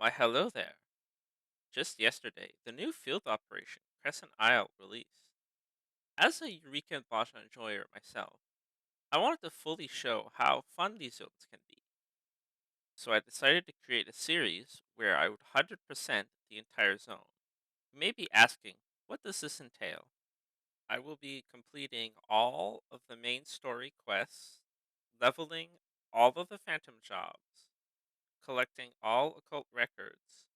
Why, hello there. Just yesterday, the new field operation Crescent Isle released. As a Eureka and Bosch enjoyer myself, I wanted to fully show how fun these zones can be. So I decided to create a series where I would 100% the entire zone. You may be asking, what does this entail? I will be completing all of the main story quests, leveling all of the phantom jobs, collecting all occult records,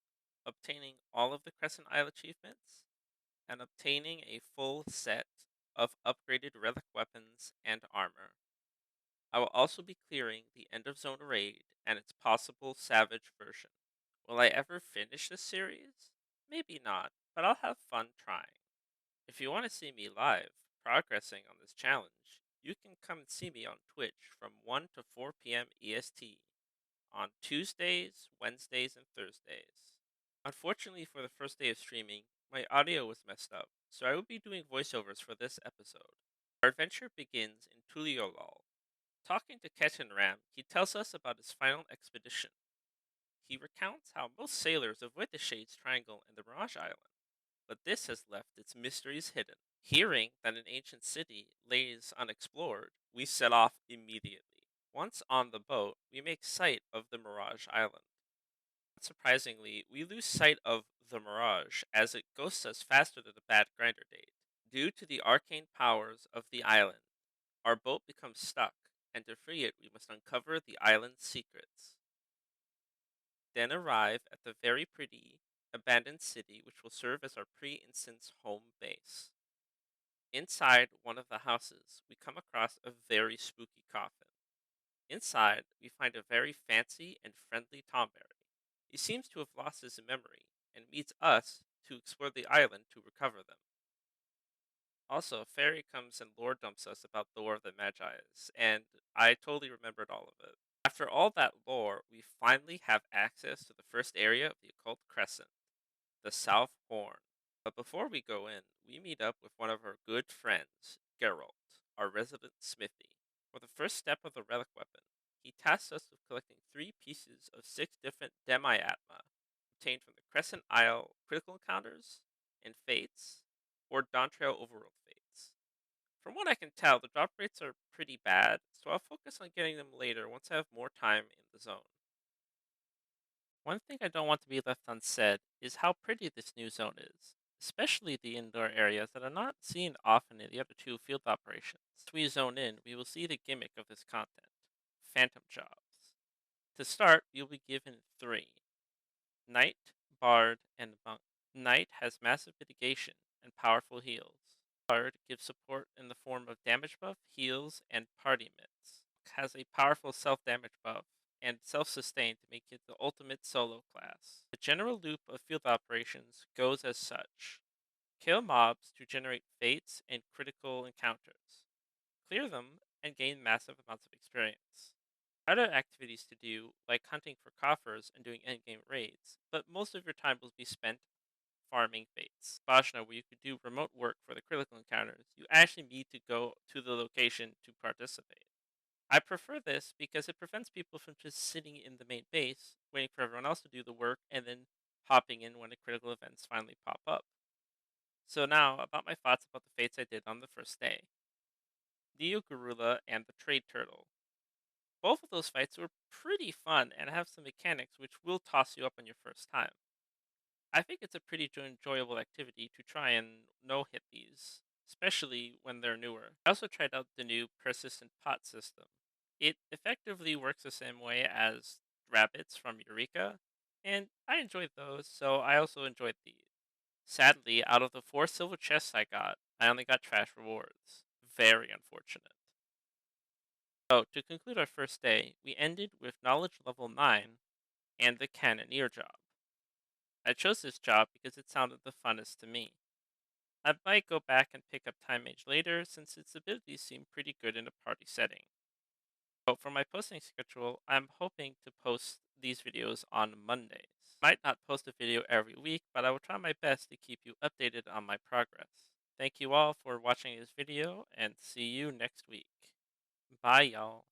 obtaining all of the Crescent Isle achievements, and obtaining a full set of upgraded relic weapons and armor. I will also be clearing the end of zone raid and its possible savage version. Will I ever finish this series? Maybe not, but I'll have fun trying. If you want to see me live, progressing on this challenge, you can come and see me on Twitch from 1 to 4 p.m. EST on Tuesdays, Wednesdays, and Thursdays. Unfortunately, for the first day of streaming, my audio was messed up, so I will be doing voiceovers for this episode. Our adventure begins in Tuliolol. Talking to Ketchen Ram, he tells us about his final expedition. He recounts how most sailors avoid the Shades Triangle and the Mirage Island, but this has left its mysteries hidden. Hearing that an ancient city lays unexplored, we set off immediately. Once on the boat, we make sight of the Mirage Island. Surprisingly, we lose sight of the Mirage as it ghosts us faster than a bad grinder date. Due to the arcane powers of the island, our boat becomes stuck, and to free it, we must uncover the island's secrets. Then arrive at the very pretty, abandoned city which will serve as our pre instance home base. Inside one of the houses, we come across a very spooky coffin. Inside, we find a very fancy and friendly Tomberry. He seems to have lost his memory and meets us to explore the island to recover them. Also, a fairy comes and lore dumps us about the War of the Magi's, and I totally remembered all of it. After all that lore, we finally have access to the first area of the Occult Crescent, the South Horn. But before we go in, we meet up with one of our good friends, Geralt, our resident smithy. For the first step of the relic weapon, he tasks us with collecting 3 pieces of 6 different demi-atma obtained from the Crescent Isle critical encounters and fates, or Dawntrail overworld fates. From what I can tell, the drop rates are pretty bad, so I'll focus on getting them later once I have more time in the zone. One thing I don't want to be left unsaid is how pretty this new zone is, especially the indoor areas that are not seen often in the other 2 field operations. As we zone in, we will see the gimmick of this content, phantom jobs. To start, you'll be given 3: Knight, Bard, and Monk. Knight has massive mitigation and powerful heals. Bard gives support in the form of damage buff, heals, and party mitts. Has a powerful self-damage buff and self-sustain to make it the ultimate solo class. The general loop of field operations goes as such. Kill mobs to generate fates and critical encounters. Clear them and gain massive amounts of experience. Other activities to do, like hunting for coffers and doing endgame raids, but most of your time will be spent farming fates. Bajna, where you could do remote work for the critical encounters, you actually need to go to the location to participate. I prefer this because it prevents people from just sitting in the main base, waiting for everyone else to do the work, and then hopping in when the critical events finally pop up. So now, about my thoughts about the fates I did on the first day. Neo Garula and the Trade Turtle. Both of those fights were pretty fun and have some mechanics which will toss you up on your first time. I think it's a pretty enjoyable activity to try and no-hit these, especially when they're newer. I also tried out the new persistent pot system. It effectively works the same way as rabbits from Eureka, and I enjoyed those, so I also enjoyed these. Sadly, out of the 4 silver chests I got, I only got trash rewards. Very unfortunate. So, to conclude our first day, we ended with knowledge level 9 and the cannoneer job. I chose this job because it sounded the funnest to me. I might go back and pick up Time Mage later since its abilities seem pretty good in a party setting. So for my posting schedule, I'm hoping to post these videos on Mondays. Might not post a video every week, but I will try my best to keep you updated on my progress. Thank you all for watching this video and see you next week. Bye y'all.